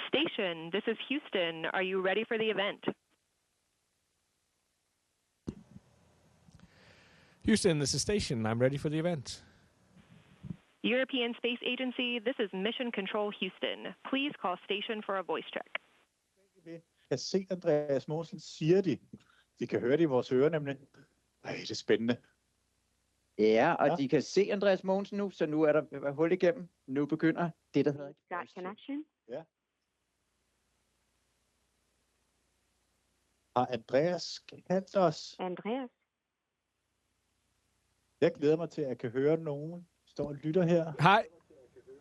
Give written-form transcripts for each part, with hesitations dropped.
Station, this is Houston. Are you ready for the event? Houston, this is Station. I'm ready for the event. European Space Agency, this is Mission Control Houston. Please call station for a voice check. Jeg se Andreas Mogensen, siger de. De kan høre det i vores ører nemlig. Ej, det er spændende. Ja, og de kan se Andreas Mogensen nu, så nu er der hul igennem. Nu begynder det, der hedder... Got connection? Ja. Har Andreas kaldt os? Andreas? Jeg glæder mig til, at jeg kan høre nogen. Står og lytter her. Hej.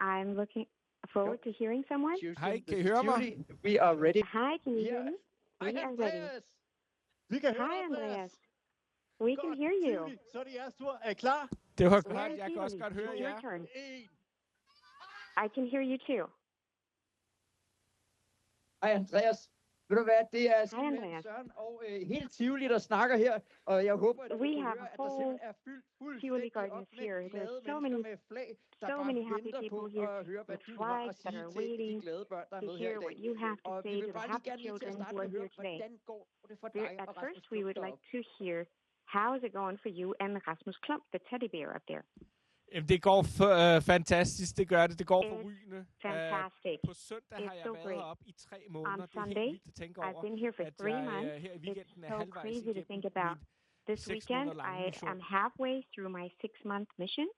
I'm looking forward to hearing someone. Hej, kan I høre mig? We are ready. Hi, can you hear me? We are ready. Vi kan høre Hi, Andreas. Andreas. We can hear you. Så er det jeres tur. Er I klar? Det var godt. Jeg kan også godt høre It's jer. your turn. I can hear you too. Hej Andreas. Ved du hvad, det er Andreas. Søren og helt Tivoli, der snakker her, og jeg håber, at du We kan have høre, a at der whole simpelthen er fyldt Tivoli fuldstændig Gardens op med here. glade There's so mennesker many, med flag, der so bare many happy venter på people here at høre, hvad with du har flags at that sige are til de waiting glade børn, der er to med her hear i what dag. you have to Og vi say vil to the bare lige happy gerne lige til at children starte who med are at høre, here today. hvordan går det for dig At og first, Rasmus we Klump would like deroppe? to hear how is it going for you and Rasmus Klump, the teddy bear up there. Jamen, det går fantastisk. Det gør det. Det går forrygende. Fantastic. På søndag har It's jeg so været great. heroppe i 3 måneder. On Det er helt Sunday, vildt at tænke I've over, been here for at 3 jeg months. her i weekenden er It's so halvvejs crazy to igennem think about. This 6 weekend, måneder lange I mission. am halfway through my 6-month mission.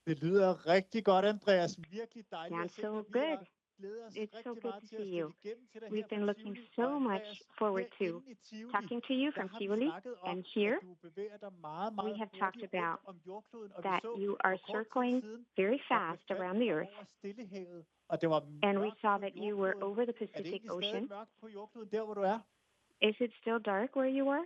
Det lyder rigtig godt, Andreas. Virkelig dejligt Sounds at se so dig. Vi good. glæder os It's so rigtig good meget to til at see stille you. igennem til dig We've her been fra looking Tivoli. so Og much Andreas, forward to herinde i Tivoli, talking to you der from har vi Tivoli, snakket om, and here at du bevæger dig meget, we meget have hurtigt talked about rundt om jordkloden, og that vi så you are for kort tid circling siden, very at fast du around the earth, over Stillehavet, og det var and we mørkt saw på that you were jordkloden. over the Er det Pacific egentlig stadig Ocean. mørkt på jordkloden, der hvor du er? Is it still dark where you were?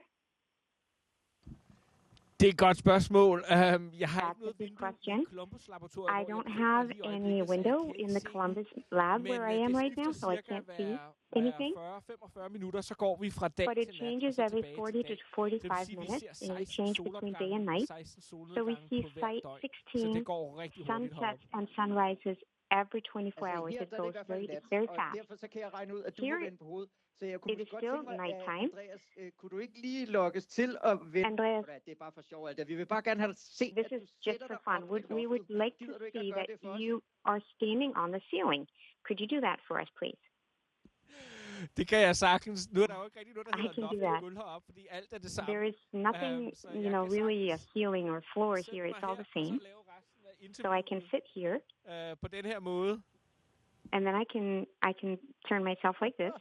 Det er et godt spørgsmål. Jeg har ikke That's a noget good vindue question. i Columbus-laboratoriet, I hvor jeg don't befinder mig have lige i any øjeblikket, så jeg window kan ikke in the se Columbus den. lab Men where I am right now, so I cirka can't see hver anything. 40-45 minutter, så går vi fra dag But it til nat, og changes så every tilbage 40 til to dag. 45 Det vil sige, at vi minutes, ser and we 16 change between day and solopgange og night. 16 So we solnedgange see på hver døgn. Så 16 det går rigtig hurtigt heroppe. sunsets and sunrises every 24 hours. Her It der er det i goes hvert fald very, nat, very og fast. derfor så kan jeg regne ud, at du må Here vende på hovedet. Så jeg kunne it is godt still tænke mig, nighttime. Andreas, kunne du ikke lige lokkes til at vende? Andreas, Det er bare for sjov alt det. Vi vil bare gerne have dig se, this at du is just sætter for dig fun. op i We would loftet. like to Gider du ikke at see gøre that det for os? you are standing on the ceiling. Could you do that for us, please? Det kan jeg sagtens. Nu er der jo ikke rigtig noget, der I hedder can do loft og that. gulv heroppe, fordi alt er det samme. There is nothing, Så jeg kan really a sagtens ceiling or floor sætte here. mig It's all her, the same. og så lave resten af So I can interviewet sit here, på den her måde. and then I can turn myself like this.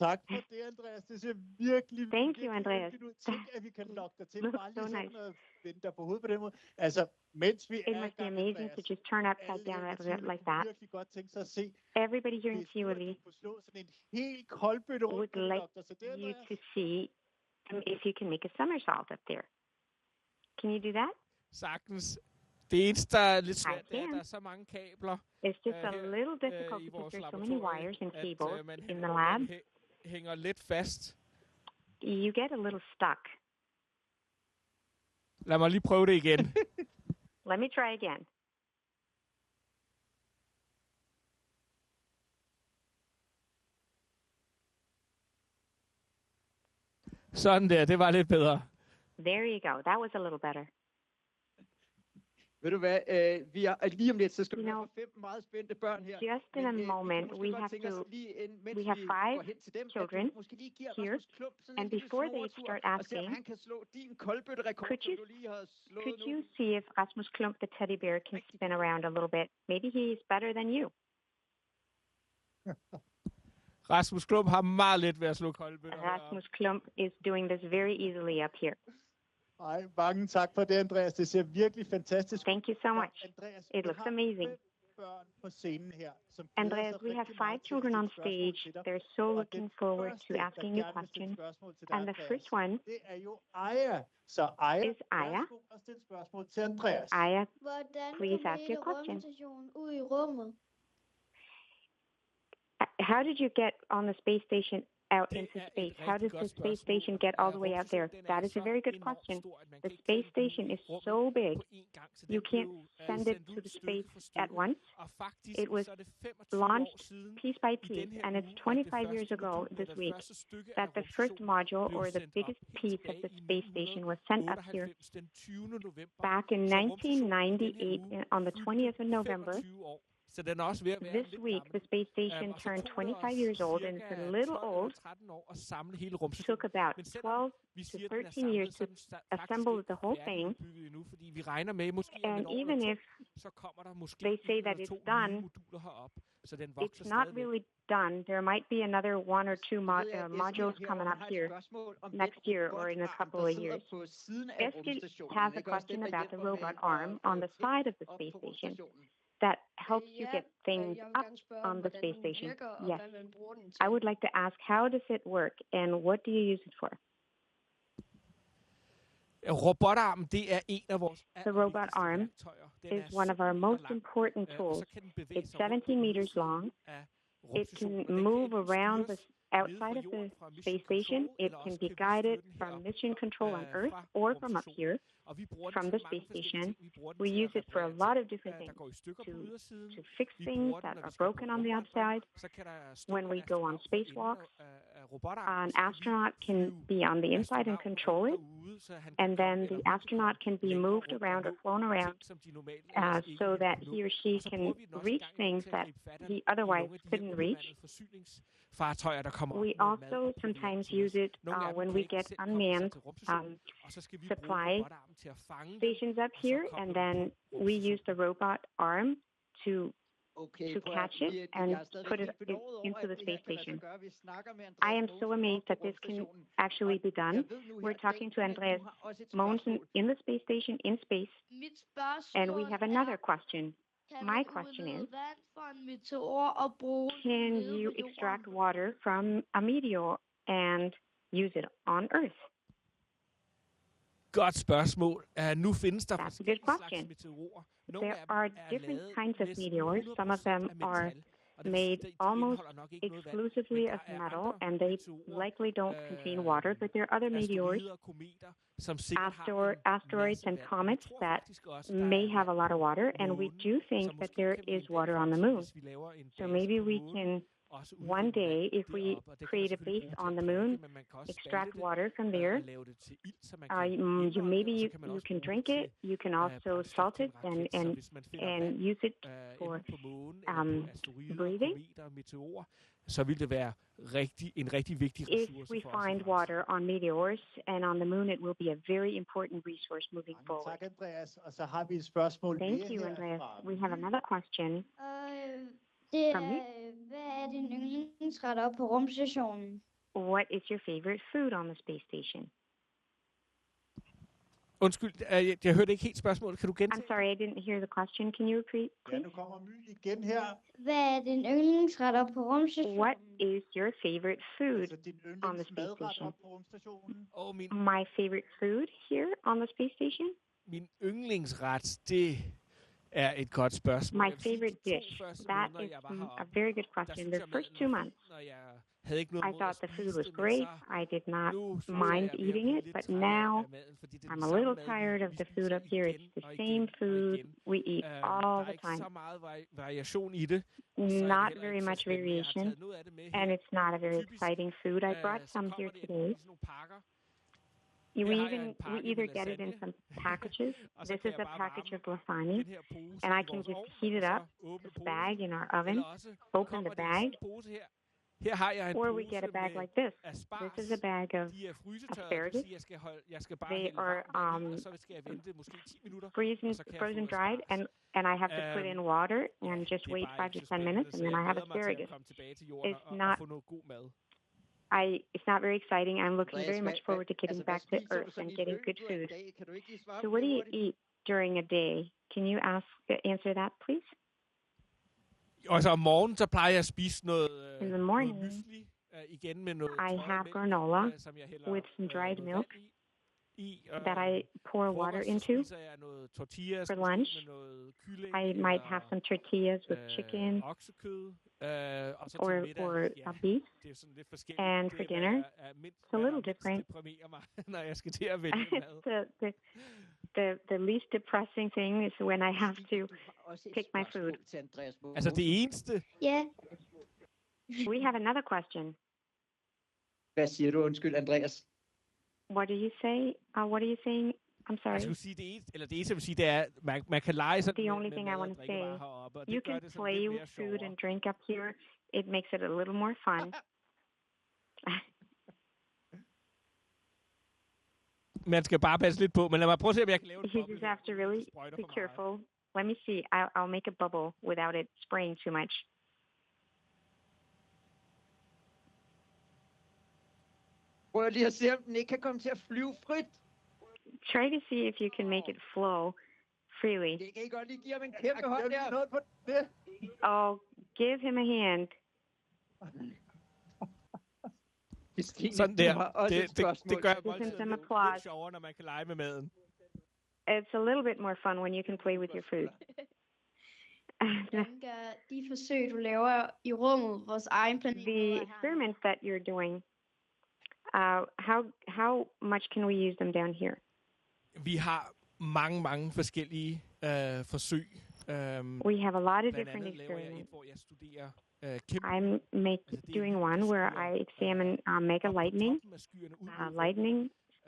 Tak for det, Andreas. Det ser virkelig, Thank you, virkelig Andreas. hyggeligt ud. Tænk, at vi kan lokke dig til. Looks Bare lige so sådan nice. at vende dig på hovedet på den måde. Altså, mens vi It er i must be gang, amazing Andreas, to just turn upside alle down her i like Tivoli that. kunne virkelig godt tænke sig at se, Everybody here in hvis nu, at Tivoli du kunne slå sådan en helt koldbøtte rundt, would kan du like lokke dig til det, you Andreas? to see if you can make a somersault up there. Can you do that? Sagtens. Det eneste, der er lidt svært, det er, at can. der er så mange kabler It's just a her, little difficult i because vores there's so many laboratorium, wires and at cables man in the lab. hænger lidt fast. You get a little stuck. Lad mig lige prøve det igen. Let me try again. Sådan der, det var lidt bedre. There you go. That was a little better. Ved du hvad, vi er lige om lidt, så skal You vi know, have 5 meget spændte børn her. just in a moment, we have to. We have 5 children here, and before they start asking, could you see if Rasmus Klump, the teddy bear, can spin around a little bit? Maybe he's better than you. Rasmus Klump har meget let ved at slå koldbøtter. Rasmus Klump is doing this very easily up here. Ej, mange tak for det, Andreas. Det ser virkelig fantastisk ud. Thank you so much. Andreas, It looks amazing. børn på scenen her, som Andreas, we have 5 children on stage. They're so looking forward to asking you questions. And the first one det er jo Aya. Så Aya, is Aya. værsgo at stille spørgsmål til Andreas. Aya, Hvordan please kom ask hele your question. rumstationen ud i rummet? How did you get on the space station out into space? How does the space station get all the way out there? That is a very good question. The space station is so big, you can't send it to the space at once. It was launched piece by piece, and it's 25 years ago this week that the first module, or the biggest piece of the space station, was sent up here back in 1998 on the 20th of November. This week, the space station turned 25 years old, and it's a little old. It took about 12 to 13 years to assemble the whole thing. And even if they say that it's done, it's not really done. There might be another one or two modules coming up here next year or in a couple of years. Eskil has a question about the robot arm on the side of the space station that helps you get things up on the space station. Yes. I would like to ask, how does it work and what do you use it for? The robot arm is one of our most important tools. It's 17 meters long. It can move around the outside of the space station. It can be guided from mission control on Earth or from up here, from the space station. We use it for a lot of different things, to fix things that are broken on the outside. When we go on spacewalks, an astronaut can be on the inside and control it, and then the astronaut can be moved around or flown around so that he or she can reach things that he otherwise couldn't reach. We also sometimes use it when we get unmanned supply stations up here, and then we use the robot arm to catch it and put it into the space station. I am so amazed that this can actually be done. We're talking to Andreas Mogensen in the space station in space, and we have another question. My question is, can you extract water from a meteor and use it on Earth? Godt spørgsmål. Nu findes der That's a good question. There are different kinds of meteors. Some of them are made almost exclusively of metal, and they likely don't contain water, but there are other meteors, asteroids and comets that may have a lot of water, and we do think that there is water on the moon. So maybe we can, one day, if we create a base on the moon, extract water from there. Maybe you can drink it. You can also salt it and use it for breathing. Så vil det være en rigtig vigtig ressource. If we find water on meteors and on the moon, it will be a very important resource moving forward. Tak, Andreas. Og så har vi et spørgsmål. Thank you, Andreas. We have another question. Hvad er din yndlingsret op på rumstationen? What is your favorite food on the space station? Undskyld, jeg hørte ikke helt spørgsmålet. Kan du gentage? I'm sorry, I didn't hear the question. Can you repeat, please? Ja, nu kommer My igen her. Hvad er din yndlingsret op på rumstationen? What is your favorite food on the space station? My favorite food here on the space station? Min yndlingsret, det er et godt spørgsmål. My favorite dish. That is a very good question. The first 2 months, I thought the food was great. I did not mind eating it, but now I'm a little tired of the food up here. It's the same food we eat all the time. Not very much variation, and it's not a very exciting food. I brought some here today. We either get it in some packages. This is a package of lasagna, and I can just heat it up, this bag in our oven, open the bag, or we get a bag like this. This is a bag of asparagus. They are frozen dried, and I have to put in water and just wait 5 to 10 minutes, and then I have asparagus. It's not very exciting. I'm looking very much forward to getting back to Earth and getting good food. So what do you eat during a day? Can you answer that, please? Altså om morgenen, så plejer jeg at spise noget In the morning, igen med noget I have granola with some dried milk that I pour water into. For lunch, I might have some tortillas with chicken Og så or til middag, a beef. det er sådan lidt forskelligt. And for Det er, dinner, mindst, it's a hvad little der mindst different. deprimerer mig, når jeg skal til at vælge mad. The least depressing thing is when I have to pick my food. Altså det eneste? Ja. We have another question. Hvad siger du? Undskyld, Andreas. What do you say? What are you saying? I'm sorry. Jeg skulle sige det eneste, eller det eneste, jeg vil sige, det er, man kan lege sådan The only thing I want to say, you can play with food and drink up here. It makes it a little more fun. Man skal bare passe lidt på, men lad mig prøve at se, om jeg kan lave en You just have to really be careful. Let me see. I'll make a bubble without it spraying too much. Prøv lige at se, om den ikke kan komme til at flyve frit. Try to see if you can make it flow freely. Det kan I godt lige give ham en kæmpe hånd der. Oh, give him a hand. Sådan der. Det gør some applause. lidt sjovere, når man kan lege med maden. It's a little bit more fun when you can play with your food. Hvordan gør de forsøg, du laver i rummet, vores egen planet? The experiments that you're doing, how much can we use them down here? Vi har mange forskellige forsøg. We have a lot of different experiments. Hvor jeg studerer I'm doing one where I examine mega lightning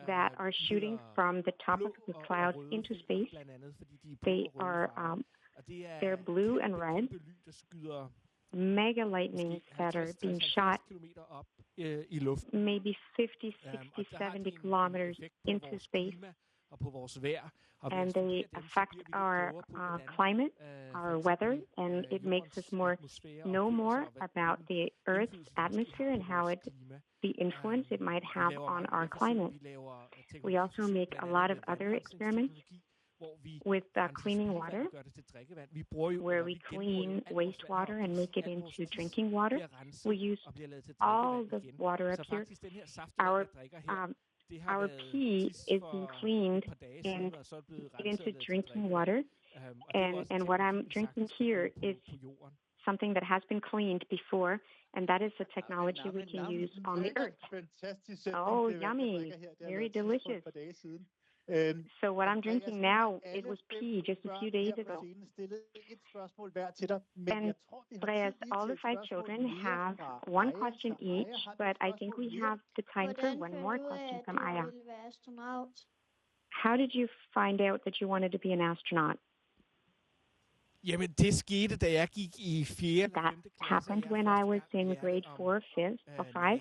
that are shooting from the top of the clouds into space. They are they're blue and red. Mega lightnings that are being shot maybe 50, 60, 70 kilometers into space. And they affect our climate, our weather, and it makes us know more about the Earth's atmosphere and the influence it might have on our climate. We also make a lot of other experiments with cleaning water, where we clean wastewater and make it into drinking water. We use all the water up here. Our pee is being cleaned and made into drinking water. And what I'm drinking here is something that has been cleaned before, and that is the technology we can use on the Earth. Oh, yummy. Very delicious. So what I'm drinking now, it was pee just a few days ago. And Andreas, all the 5 children have one question each, but I think we have the time for one more question from Aya. How did you find out that you wanted to be an astronaut? Jamen, det skete, da jeg gik i 4. That happened when I was in grade 4, 5,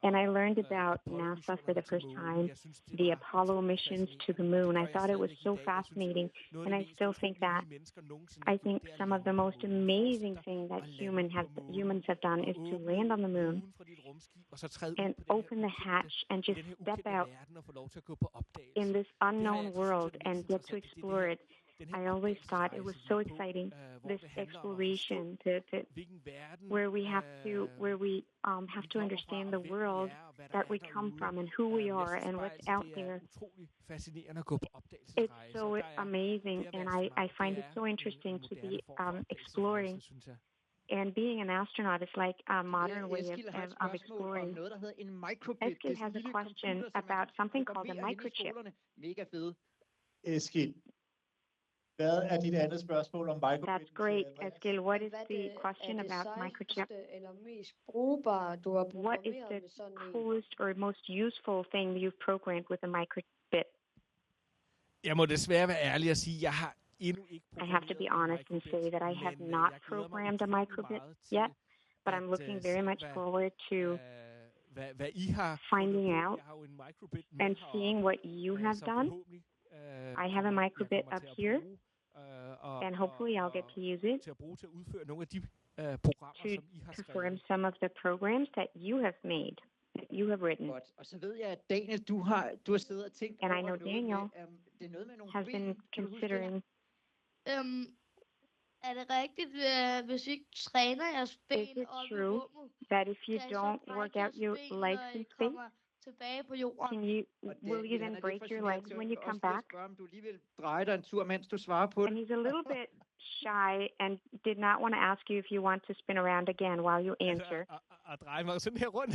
and I learned about NASA for the first time, the Apollo missions to the moon. I thought it was so fascinating, and I still think that. I think some of the most amazing things that humans have done is to land on the moon and open the hatch and just step out in this unknown world and get to explore it. I always thought it was so exciting, this exploration, where we have to understand the world that we come from and who we are and what's out there. It's so amazing, and I find it so interesting to be exploring. And being an astronaut is like a modern way of exploring. Eskil has a question about something called a microchip. Eskil, hvad er dit andet spørgsmål om microchip? That's great, Eskil. What is the question about microchip? What is the coolest or most useful thing you've programmed with a microchip? Jeg må desværre være ærlig og sige, jeg har endnu ikke I have to be honest and say that I have not programmed a microchip yet, but I'm looking very much forward to finding out and seeing what you have done. I have a microbit up here, and hopefully I'll get to use it to perform some of the programs that you have made, that you have written. And I know Daniel has been considering. Er det rigtigt, hvis I ikke træner jeres ben Is it true that if you don't work out your legs in space, tilbage på jorden. Can you, Og will you then han er lidt break your fascineret, legs så when you jeg come også lige at back? spørge, om du lige vil dreje dig en tur, mens du svarer på And det. he's a little bit shy and did not want to ask you if you want to spin around again while you answer. At dreje mig sådan her rundt.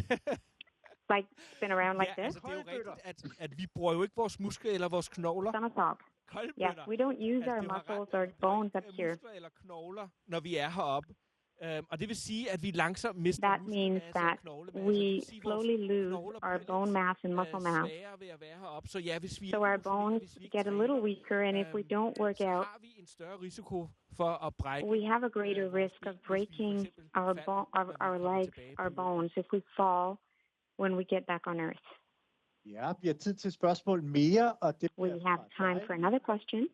Like spin around like Ja, this? altså det er jo rigtigt, at vi bruger jo ikke vores muskler eller vores knogler. Somersault. Yes, Koldbøtter. we don't use our det er jo muscles ret, or at vi bruger bones ikke, up here. muskler eller knogler, når vi er heroppe. Og det vil sige, at vi langsomt mister That means muskelmasse that og knoglemasse. we Det vil sige, vores slowly lose knogler our bliver bone lidt, mass and muscle mass. sværere ved at være heroppe. Så ja, hvis vi So ikke our motionerer, bones hvis vi ikke get a little træner, weaker, and if we don't work så out, har vi en større risiko for at brække we have a greater vores risk ben, of hvis vi for breaking eksempel our falder, når vi our kommer legs, tilbage på our jorden. bones, if we fall when we get back on Earth. Ja, vi har tid til spørgsmål mere, og det We bliver have fra time dig. for another question.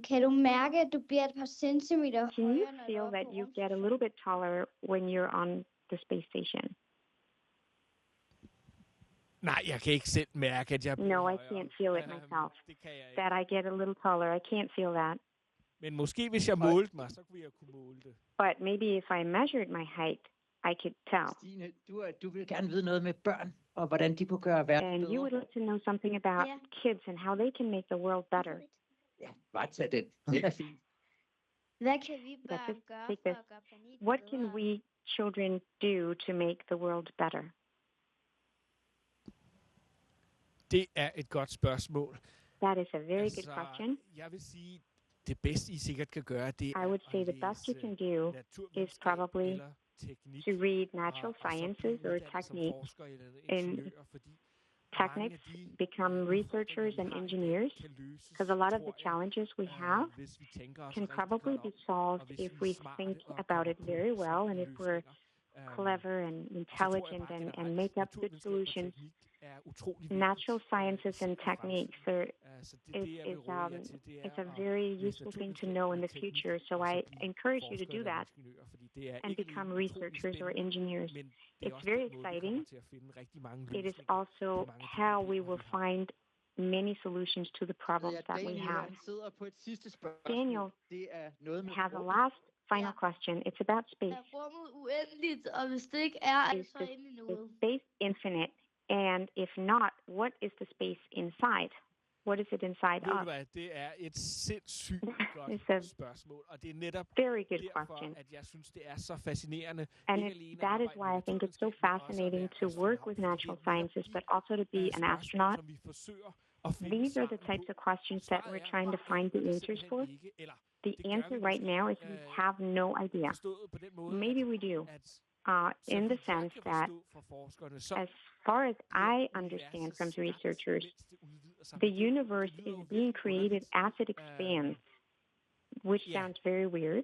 Kan du mærke, at du bliver et par centimeter Can you højere, når du feel er that på you get a little bit taller when you're on the space station? Nej, jeg kan ikke selv mærke, at jeg bliver No, I højere. can't feel it myself. Det kan jeg ikke. That I get a little taller. I can't feel that. Men måske hvis jeg målte mig, så ville jeg kunne måle det. But maybe if I measured my height, I could tell. Stine, du vil gerne vide noget med børn, og hvordan de kunne gøre verden And you bedre. would like to know something about Yeah. kids and how they can make the world better. Ja, bare tag den. Det er fint. Hvad kan vi That's børn it. gøre Take for this. at gøre planeten What bedre? can we children do to make the world better? Det er et godt spørgsmål. That is a very good question. Jeg vil sige, det bedste I sikkert kan gøre, det er I would say at the best you læse can do naturvidenskab probably eller teknik, to read natural og så sciences blive or uddannet som techniques. forsker eller in ingeniør, fordi Technics, become researchers and engineers, because a lot of the challenges we have can probably be solved if we think about it very well and if we're clever and intelligent and make up good solutions. Natural sciences and techniques it's a very useful thing to know in the future. So I encourage you to do that and become researchers or engineers. It's very exciting. It is also how we will find many solutions to the problems that we have. Daniel has a last final question. It's about space. Er rummet uendeligt, og hvis det ikke er, Is så inde i is noget? space infinite? And if not, what is the space inside? What is it inside Ved du of? hvad, det er et sindssygt It's a godt spørgsmål, og det er netop very good derfor, question. at jeg synes, det er så fascinerende. And Ikke that alene is at arbejde why I med think it's so naturvidenskab, men også at fascinating være to work astronaut, with fordi natural det er netop sciences, de, but also to be an spørgsmål, astronaut. som vi forsøger at finde These are the svaret types på. of questions that Svaret we're er, trying to det find gør the vi answers simpelthen for. ikke, eller The det gør vi answer right måske, now is we have no idea. forstået på den måde, Maybe we do, in the sense that as far as I understand from the researchers, the universe is being created as it expands, which sounds very weird.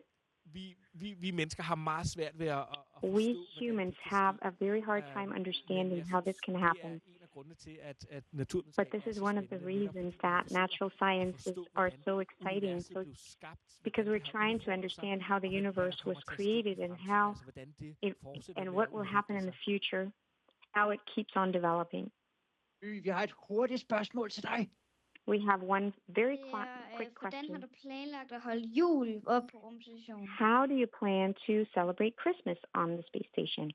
Vi mennesker har meget svært ved at forstå, We hvordan humans det kan have ske. a very hard time Men understanding jeg how synes, this can det happen. er en af grundene til, at naturvidenskab But this er is så one of the spændende, netop reasons fordi vi that forsøger natural at sciences forstå, are hvordan so exciting. universet So blev skabt, because hvordan we're det har trying to udfoldet sig, understand how the og hvad der universe was kommer til at ske created i and fremtiden, how altså hvordan det it fortsætter and med what at will happen udvikle in the sig. future, how it keeps on developing. Vi har et hurtigt spørgsmål til dig. We have one very quick Hvordan har question. du planlagt at holde jul op på rumstationen? How do you plan to celebrate Christmas on the space station?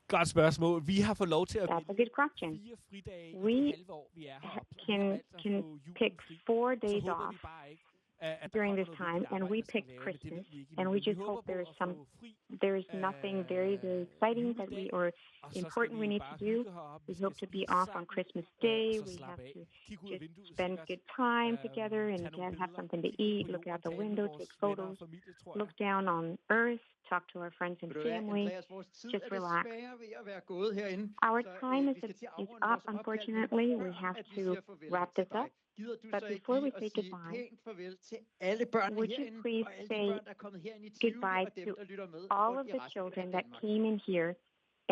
Godt spørgsmål. Vi har fået lov til at That's a vælge good question. 4 fridage i We det halve år, vi er heroppe. Så vi har valgt at få can julen pick fri. 4 Så days håber off vi bare ikke, at der during kommer this noget time, vigtigt and arbejde, we der skal picked laves. Det ved Christmas, vi ikke and endnu, we men vi just håber hope på there's at få fri there is nothing very exciting that we or og så skal important we vi need bare to do. hygge heroppe. We Vi hope skal to be spise off on sammen, Christmas og Day. så We have slappe af. to Kigge ud af just vinduet spend sikkert. good time together and Tag nogle have billeder, something to kigge ud eat, på look jorden, out the tale med window, vores take venner og photos, familie, tror jeg. look down on Earth, talk to our friends and Ved du hvad, family. Andreas, vores tid Just er relax. desværre ved at være gået herinde. Our Så, time vi is skal til at up, afrunde vores opkald, men unfortunately. We før have at vi to siger farvel wrap til this dig, up. gider du But så ikke before we lige at say sige goodbye, pænt farvel til alle børnene would you herinde, please og alle say de børn, der er kommet herind i Tivoli, goodbye og dem, to der lytter med all rundt of i the resten children af that Danmark? came in here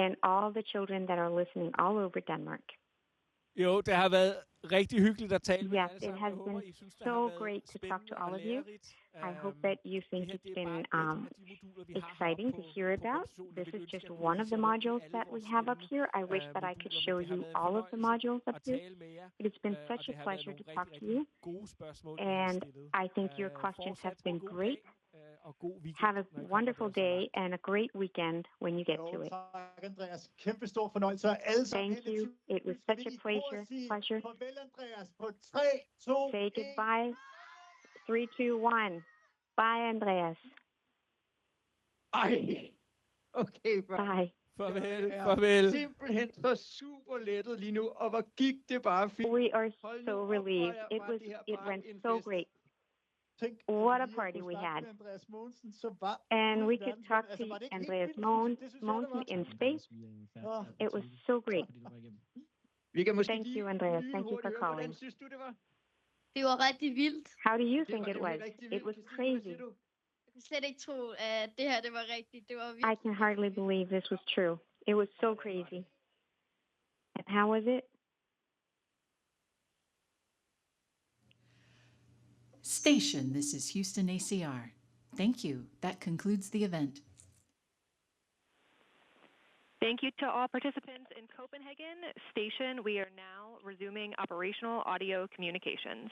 and all the children that are listening all over Denmark? Jo, det har været rigtig hyggeligt at tale med jer Yes, alle it sammen. has Jeg håber, been I synes, det har so været great to talk to spændende all og of you. lærerigt. I hope that you Det think her, det it's er bare been et af de moduler, vi har exciting to heroppe hear på about. rumstationen. This Jeg ville is ønske, just jeg kunne one of vise the jer rundt i modules alle that we vores have up spændende, here. I wish that I could moduler, show men det har you været en all of the fornøjelse modules up at here. tale med jer. It has been Og such det a har været pleasure nogle to talk rigtig, to you. rigtig gode spørgsmål, I har And stillet. I think your questions have Fortsat been en god great. dag, og god weekend. Have a når I kommer wonderful der så day langt. and a great weekend when you get to Jo, it. tak, Andreas. Kæmpe stor fornøjelse. Og alle sammen Thank you. It was skal such vi a i kor pleasure. sige farvel, Andreas, på 3, 2, Say 1. goodbye. 3, 2, 1. Bye, Andreas. Ej, okay, Bye. Farvel, Jeg er farvel. simpelthen så super lettet lige nu, og hvor gik det bare fint. We are Hold nu so op, relieved. hvor It var was. det her It bare went en so fest. great. Tænk, What a lige at party kunne we snakke had. med Andreas Mogensen, så var And hele we could verden talk rundt. Altså, to var det ikke helt Andreas vildt? Det synes jeg, det var. Mogensen in space. Åh, It was so great. Vi kan måske Thank lige you, Andreas. Thank you for lynhurtigt høre, hvordan calling. synes du, det var? Det var rigtig vildt. How do you Det think var it nemlig was? rigtig It vildt. was Christine, hvad crazy. siger du? Jeg kan slet ikke tro, at det her det var rigtigt. Det var I virkelig. can hardly believe this was true. It was so crazy. And how was it? Station, this is Houston ACR. Thank you. That concludes the event. Thank you to all participants in Copenhagen. Station, we are now resuming operational audio communications.